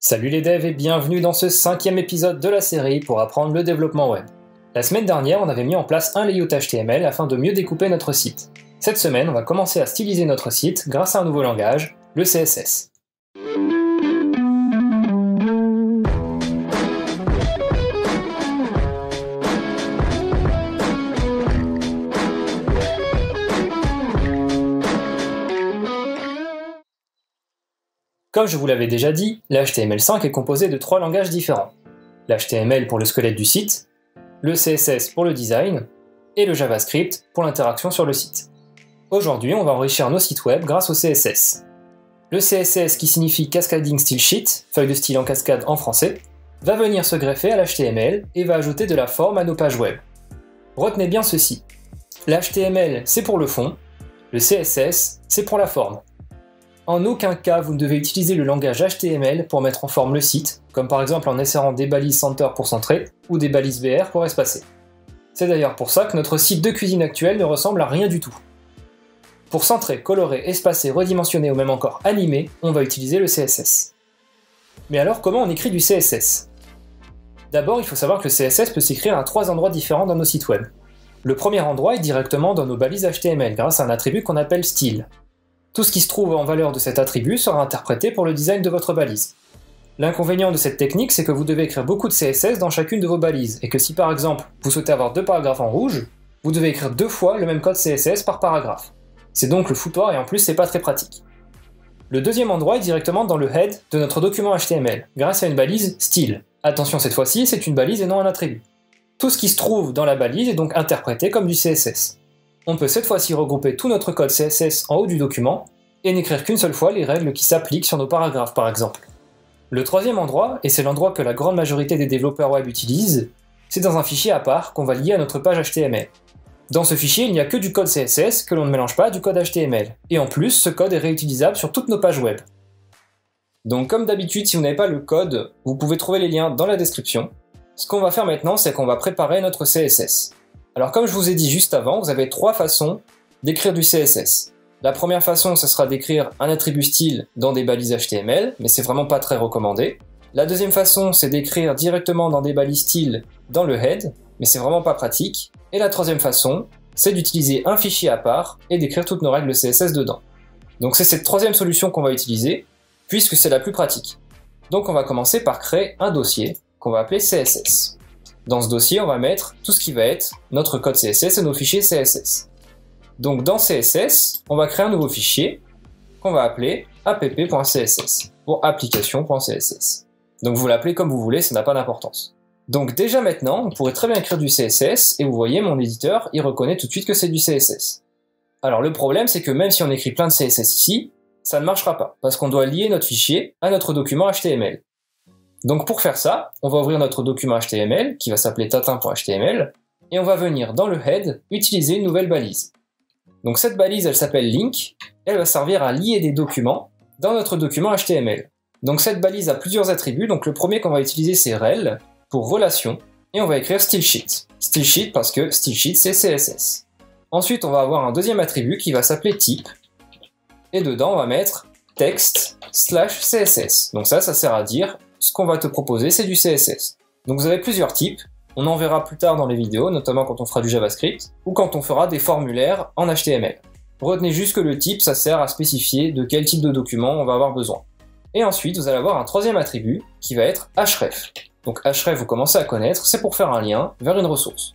Salut les devs et bienvenue dans ce 5e épisode de la série pour apprendre le développement web. La semaine dernière, on avait mis en place un layout HTML afin de mieux découper notre site. Cette semaine, on va commencer à styliser notre site grâce à un nouveau langage, le CSS. Comme je vous l'avais déjà dit, l'HTML5 est composé de 3 langages différents. L'HTML pour le squelette du site, le CSS pour le design, et le JavaScript pour l'interaction sur le site. Aujourd'hui, on va enrichir nos sites web grâce au CSS. Le CSS, qui signifie Cascading Style Sheet, feuille de style en cascade en français, va venir se greffer à l'HTML et va ajouter de la forme à nos pages web. Retenez bien ceci. L'HTML, c'est pour le fond, le CSS, c'est pour la forme. En aucun cas, vous ne devez utiliser le langage HTML pour mettre en forme le site, comme par exemple en insérant des balises center pour centrer, ou des balises BR pour espacer. C'est d'ailleurs pour ça que notre site de cuisine actuel ne ressemble à rien du tout. Pour centrer, colorer, espacer, redimensionner ou même encore animer, on va utiliser le CSS. Mais alors, comment on écrit du CSS? D'abord, il faut savoir que le CSS peut s'écrire à 3 endroits différents dans nos sites web. Le premier endroit est directement dans nos balises HTML grâce à un attribut qu'on appelle style. Tout ce qui se trouve en valeur de cet attribut sera interprété pour le design de votre balise. L'inconvénient de cette technique, c'est que vous devez écrire beaucoup de CSS dans chacune de vos balises, et que si par exemple vous souhaitez avoir 2 paragraphes en rouge, vous devez écrire 2 fois le même code CSS par paragraphe. C'est donc le foutoir et en plus c'est pas très pratique. Le deuxième endroit est directement dans le head de notre document HTML, grâce à une balise style. Attention, cette fois-ci, c'est une balise et non un attribut. Tout ce qui se trouve dans la balise est donc interprété comme du CSS. On peut cette fois-ci regrouper tout notre code CSS en haut du document et n'écrire qu'une seule fois les règles qui s'appliquent sur nos paragraphes par exemple. Le troisième endroit, et c'est l'endroit que la grande majorité des développeurs web utilisent, c'est dans un fichier à part qu'on va lier à notre page HTML. Dans ce fichier, il n'y a que du code CSS que l'on ne mélange pas du code HTML, et en plus, ce code est réutilisable sur toutes nos pages web. Donc comme d'habitude, si vous n'avez pas le code, vous pouvez trouver les liens dans la description. Ce qu'on va faire maintenant, c'est qu'on va préparer notre CSS. Alors comme je vous ai dit juste avant, vous avez 3 façons d'écrire du CSS. La première façon, ce sera d'écrire un attribut style dans des balises HTML, mais c'est vraiment pas très recommandé. La deuxième façon, c'est d'écrire directement dans des balises style dans le head, mais c'est vraiment pas pratique. Et la troisième façon, c'est d'utiliser un fichier à part et d'écrire toutes nos règles CSS dedans. Donc c'est cette troisième solution qu'on va utiliser, puisque c'est la plus pratique. Donc on va commencer par créer un dossier qu'on va appeler CSS. Dans ce dossier, on va mettre tout ce qui va être notre code CSS et nos fichiers CSS. Donc dans CSS, on va créer un nouveau fichier qu'on va appeler app.css pour application.css. Donc vous l'appelez comme vous voulez, ça n'a pas d'importance. Donc déjà maintenant, on pourrait très bien écrire du CSS et vous voyez mon éditeur, il reconnaît tout de suite que c'est du CSS. Alors le problème, c'est que même si on écrit plein de CSS ici, ça ne marchera pas parce qu'on doit lier notre fichier à notre document HTML. Donc pour faire ça, on va ouvrir notre document HTML qui va s'appeler tatin.html et on va venir dans le head utiliser une nouvelle balise. Donc cette balise, elle s'appelle link, elle va servir à lier des documents dans notre document HTML. Donc cette balise a plusieurs attributs, donc le premier qu'on va utiliser c'est rel pour relation et on va écrire stylesheet. Stylesheet parce que stylesheet c'est CSS. Ensuite on va avoir un deuxième attribut qui va s'appeler type et dedans on va mettre text/CSS. Donc ça sert à dire ce qu'on va te proposer, c'est du CSS. Donc vous avez plusieurs types, on en verra plus tard dans les vidéos, notamment quand on fera du JavaScript, ou quand on fera des formulaires en HTML. Retenez juste que le type, ça sert à spécifier de quel type de document on va avoir besoin. Et ensuite, vous allez avoir un troisième attribut, qui va être href. Donc href, vous commencez à connaître, c'est pour faire un lien vers une ressource.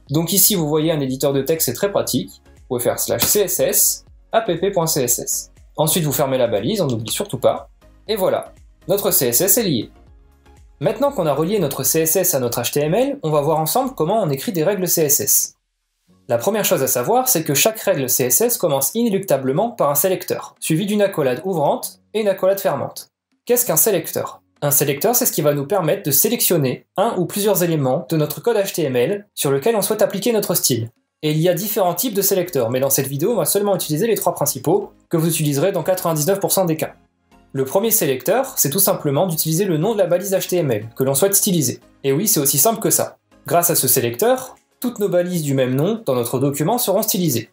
Donc ici, vous voyez un éditeur de texte, c'est très pratique, vous pouvez faire /css, app.css. Ensuite, vous fermez la balise, on n'oublie surtout pas, et voilà. Notre CSS est lié. Maintenant qu'on a relié notre CSS à notre HTML, on va voir ensemble comment on écrit des règles CSS. La première chose à savoir, c'est que chaque règle CSS commence inéluctablement par un sélecteur, suivi d'une accolade ouvrante et une accolade fermante. Qu'est-ce qu'un sélecteur? Un sélecteur, c'est ce qui va nous permettre de sélectionner un ou plusieurs éléments de notre code HTML sur lequel on souhaite appliquer notre style. Et il y a différents types de sélecteurs, mais dans cette vidéo, on va seulement utiliser les 3 principaux, que vous utiliserez dans 99% des cas. Le premier sélecteur, c'est tout simplement d'utiliser le nom de la balise HTML que l'on souhaite styliser. Et oui, c'est aussi simple que ça. Grâce à ce sélecteur, toutes nos balises du même nom dans notre document seront stylisées.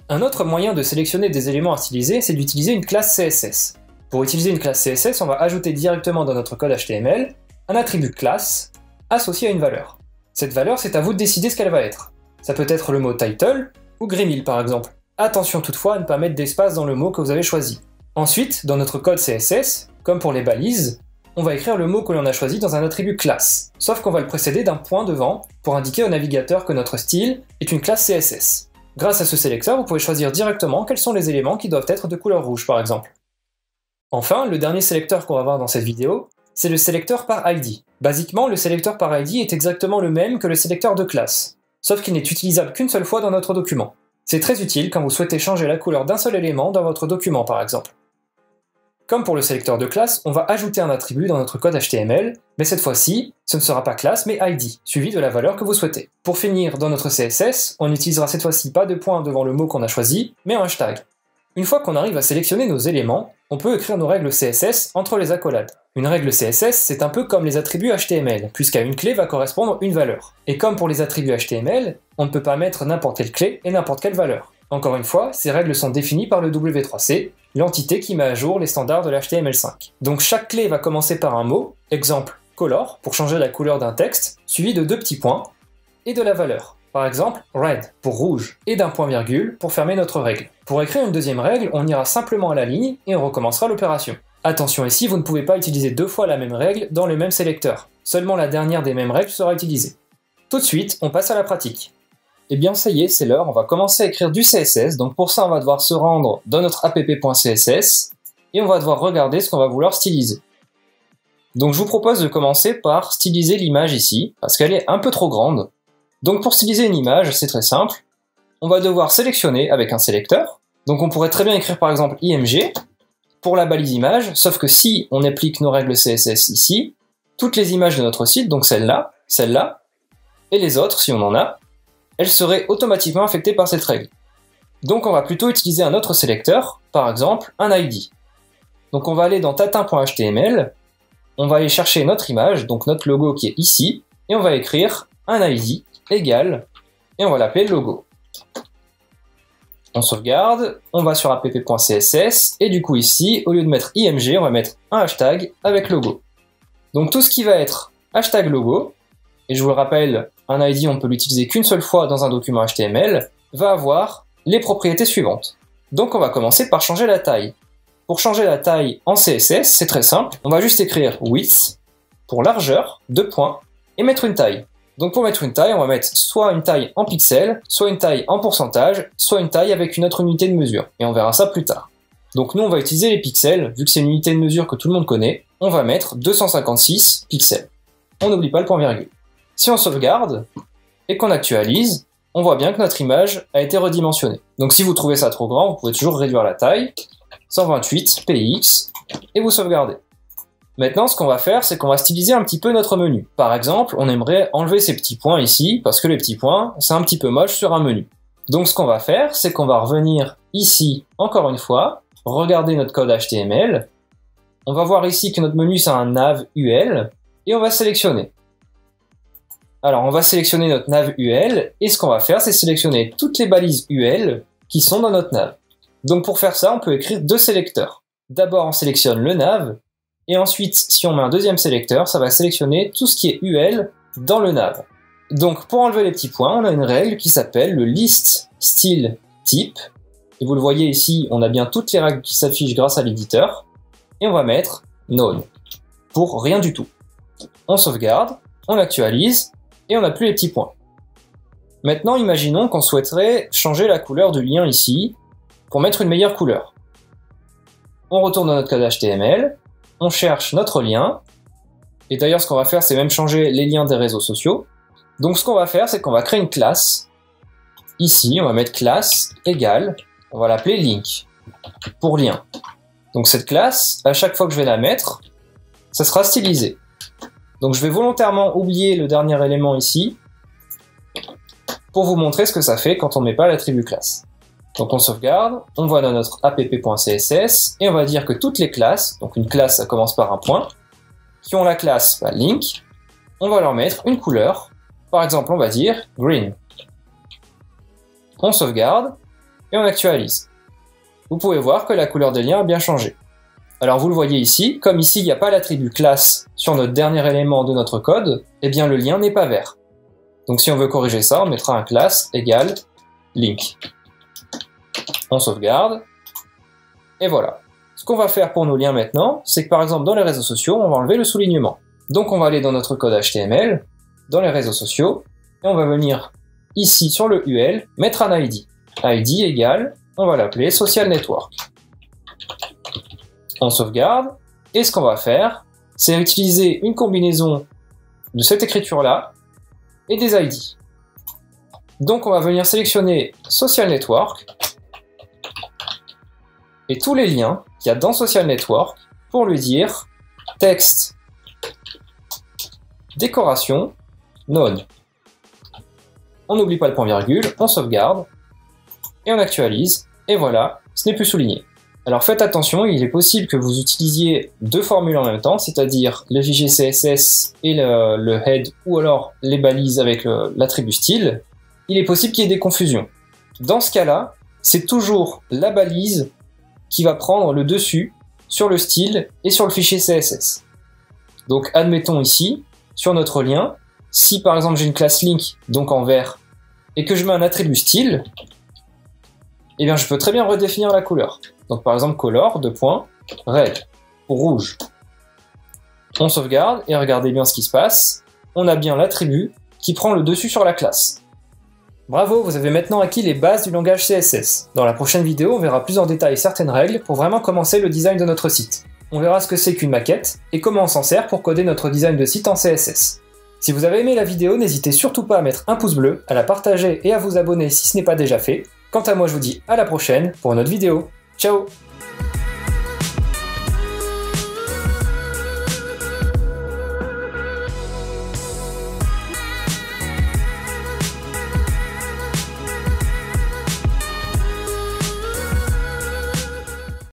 Un autre moyen de sélectionner des éléments à styliser, c'est d'utiliser une classe CSS. Pour utiliser une classe CSS, on va ajouter directement dans notre code HTML un attribut classe associé à une valeur. Cette valeur, c'est à vous de décider ce qu'elle va être. Ça peut être le mot title ou Grimil par exemple. Attention toutefois à ne pas mettre d'espace dans le mot que vous avez choisi. Ensuite, dans notre code CSS, comme pour les balises, on va écrire le mot que l'on a choisi dans un attribut classe, sauf qu'on va le précéder d'un point devant pour indiquer au navigateur que notre style est une classe CSS. Grâce à ce sélecteur, vous pouvez choisir directement quels sont les éléments qui doivent être de couleur rouge par exemple. Enfin, le dernier sélecteur qu'on va voir dans cette vidéo, c'est le sélecteur par ID. Basiquement, le sélecteur par ID est exactement le même que le sélecteur de classe, sauf qu'il n'est utilisable qu'une seule fois dans notre document. C'est très utile quand vous souhaitez changer la couleur d'un seul élément dans votre document par exemple. Comme pour le sélecteur de classe, on va ajouter un attribut dans notre code HTML, mais cette fois-ci, ce ne sera pas classe mais ID, suivi de la valeur que vous souhaitez. Pour finir, dans notre CSS, on n'utilisera cette fois-ci pas de point devant le mot qu'on a choisi, mais un hashtag. Une fois qu'on arrive à sélectionner nos éléments, on peut écrire nos règles CSS entre les accolades. Une règle CSS, c'est un peu comme les attributs HTML, puisqu'à une clé va correspondre une valeur. Et comme pour les attributs HTML, on ne peut pas mettre n'importe quelle clé et n'importe quelle valeur. Encore une fois, ces règles sont définies par le W3C, l'entité qui met à jour les standards de l'HTML5. Donc chaque clé va commencer par un mot, exemple color, pour changer la couleur d'un texte, suivi de deux petits points, et de la valeur. Par exemple, red pour rouge, et d'un point-virgule pour fermer notre règle. Pour écrire une deuxième règle, on ira simplement à la ligne et on recommencera l'opération. Attention ici, vous ne pouvez pas utiliser deux fois la même règle dans le même sélecteur. Seulement la dernière des mêmes règles sera utilisée. Tout de suite, on passe à la pratique. Eh bien ça y est, c'est l'heure, on va commencer à écrire du CSS, donc pour ça on va devoir se rendre dans notre app.css et on va devoir regarder ce qu'on va vouloir styliser. Donc je vous propose de commencer par styliser l'image ici, parce qu'elle est un peu trop grande. Donc pour styliser une image, c'est très simple, on va devoir sélectionner avec un sélecteur, donc on pourrait très bien écrire par exemple IMG pour la balise image, sauf que si on applique nos règles CSS ici, toutes les images de notre site, donc celle-là, et les autres si on en a, elles seraient automatiquement affectées par cette règle. Donc on va plutôt utiliser un autre sélecteur, par exemple un ID. Donc on va aller dans tatin.html, on va aller chercher notre image, donc notre logo qui est ici, et on va écrire un ID égal, et on va l'appeler logo. On sauvegarde, on va sur app.css, et du coup ici, au lieu de mettre img, on va mettre un hashtag avec logo. Donc tout ce qui va être hashtag logo, et je vous le rappelle, un ID on peut l'utiliser qu'une seule fois dans un document HTML, va avoir les propriétés suivantes. Donc on va commencer par changer la taille. Pour changer la taille en CSS, c'est très simple, on va juste écrire width pour largeur, 2 points, et mettre une taille. Donc pour mettre une taille, on va mettre soit une taille en pixels, soit une taille en pourcentage, soit une taille avec une autre unité de mesure, et on verra ça plus tard. Donc nous on va utiliser les pixels, vu que c'est une unité de mesure que tout le monde connaît, on va mettre 256 pixels. On n'oublie pas le point-virgule. Si on sauvegarde, et qu'on actualise, on voit bien que notre image a été redimensionnée. Donc si vous trouvez ça trop grand, vous pouvez toujours réduire la taille, 128 px, et vous sauvegardez. Maintenant, ce qu'on va faire, c'est qu'on va styliser un petit peu notre menu. Par exemple, on aimerait enlever ces petits points ici, parce que les petits points, c'est un petit peu moche sur un menu. Donc ce qu'on va faire, c'est qu'on va revenir ici, encore une fois, regarder notre code HTML, on va voir ici que notre menu c'est un nav UL, et on va sélectionner. Alors on va sélectionner notre nav UL, et ce qu'on va faire, c'est sélectionner toutes les balises UL qui sont dans notre nav. Donc pour faire ça, on peut écrire deux sélecteurs. D'abord on sélectionne le nav, et ensuite, si on met un deuxième sélecteur, ça va sélectionner tout ce qui est UL dans le nav. Donc pour enlever les petits points, on a une règle qui s'appelle le list style type. Et vous le voyez ici, on a bien toutes les règles qui s'affichent grâce à l'éditeur. Et on va mettre none pour rien du tout. On sauvegarde, on actualise, et on n'a plus les petits points. Maintenant, imaginons qu'on souhaiterait changer la couleur du lien ici pour mettre une meilleure couleur. On retourne dans notre code HTML, on cherche notre lien, et d'ailleurs ce qu'on va faire c'est même changer les liens des réseaux sociaux. Donc ce qu'on va faire c'est qu'on va créer une classe, ici on va mettre classe égale, on va l'appeler link, pour lien. Donc cette classe, à chaque fois que je vais la mettre, ça sera stylisé. Donc je vais volontairement oublier le dernier élément ici, pour vous montrer ce que ça fait quand on ne met pas l'attribut classe. Donc on sauvegarde, on va dans notre app.css, et on va dire que toutes les classes, donc une classe ça commence par un point, qui ont la classe link, on va leur mettre une couleur, par exemple on va dire green. On sauvegarde, et on actualise. Vous pouvez voir que la couleur des liens a bien changé. Alors vous le voyez ici, comme ici il n'y a pas l'attribut classe sur notre dernier élément de notre code, eh bien le lien n'est pas vert. Donc si on veut corriger ça, on mettra un class égale link. On sauvegarde, et voilà. Ce qu'on va faire pour nos liens maintenant, c'est que par exemple dans les réseaux sociaux, on va enlever le soulignement. Donc on va aller dans notre code HTML, dans les réseaux sociaux, et on va venir ici sur le UL, mettre un ID. ID égale, on va l'appeler Social Network. On sauvegarde, et ce qu'on va faire, c'est utiliser une combinaison de cette écriture-là et des ID. Donc on va venir sélectionner Social Network, et tous les liens qu'il y a dans Social Network pour lui dire texte, décoration, node. On n'oublie pas le point virgule, on sauvegarde, et on actualise, et voilà, ce n'est plus souligné. Alors faites attention, il est possible que vous utilisiez deux formules en même temps, c'est-à-dire le fichier CSS et le head, ou alors les balises avec l'attribut style. Il est possible qu'il y ait des confusions. Dans ce cas-là, c'est toujours la balise qui va prendre le dessus sur le style et sur le fichier CSS. Donc admettons ici, sur notre lien, si par exemple j'ai une classe link, donc en vert, et que je mets un attribut style, eh bien je peux très bien redéfinir la couleur. Donc par exemple color, red, ou rouge. On sauvegarde, et regardez bien ce qui se passe, on a bien l'attribut qui prend le dessus sur la classe. Bravo, vous avez maintenant acquis les bases du langage CSS. Dans la prochaine vidéo, on verra plus en détail certaines règles pour vraiment commencer le design de notre site. On verra ce que c'est qu'une maquette, et comment on s'en sert pour coder notre design de site en CSS. Si vous avez aimé la vidéo, n'hésitez surtout pas à mettre un pouce bleu, à la partager et à vous abonner si ce n'est pas déjà fait. Quant à moi, je vous dis à la prochaine pour une autre vidéo. Ciao!